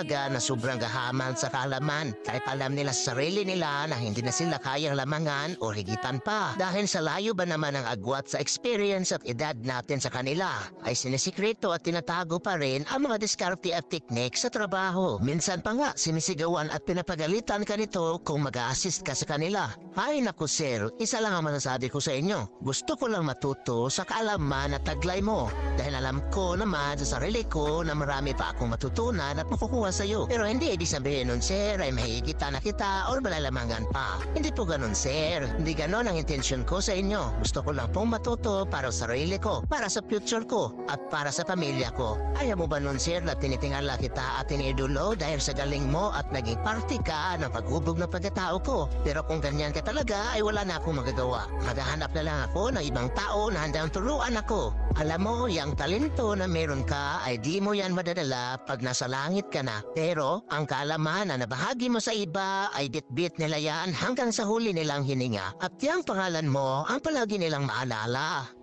na sobrang gahaman sa kaalaman kahit alam nila sa sarili nila na hindi na sila kayang lamangan o higitan pa. Dahil sa layo ba naman ang agwat sa experience at edad natin sa kanila, ay sinisikreto at tinatago pa rin ang mga diskarte at teknik sa trabaho. Minsan pa nga sinisigawan at pinapagalitan ka nito kung mag-a-assist ka sa kanila. Ay naku sir, isa lang ang masasabi ko sa inyo. Gusto ko lang matuto sa kaalaman at taglay mo. Dahil alam ko naman sa sarili ko na marami pa akong matutunan at makukuha sa'yo. Pero hindi ibig sabihin nun sir ay mahigitan na kita o malalamangan pa. Hindi po ganun sir. Hindi ganun ang intensyon ko sa inyo. Gusto ko lang pong matuto para sa sarili ko, para sa future ko, at para sa pamilya ko. Ayaw mo ba nun sir na tinitingala kita at tinidulo dahil sa galing mo at naging parte ka ng paghubog ng pagkatao ko? Pero kung ganyan ka talaga ay wala na akong magagawa. Maghahanap na lang ako ng ibang tao na handang turuan ako. Alam mo, yung talento na meron ka ay di mo yan madadala pag nasa langit ka na. Pero ang kaalaman na nabahagi mo sa iba ay bit-bit nila yan hanggang sa huli nilang hininga. At yung pangalan mo ang palagi nilang maalala.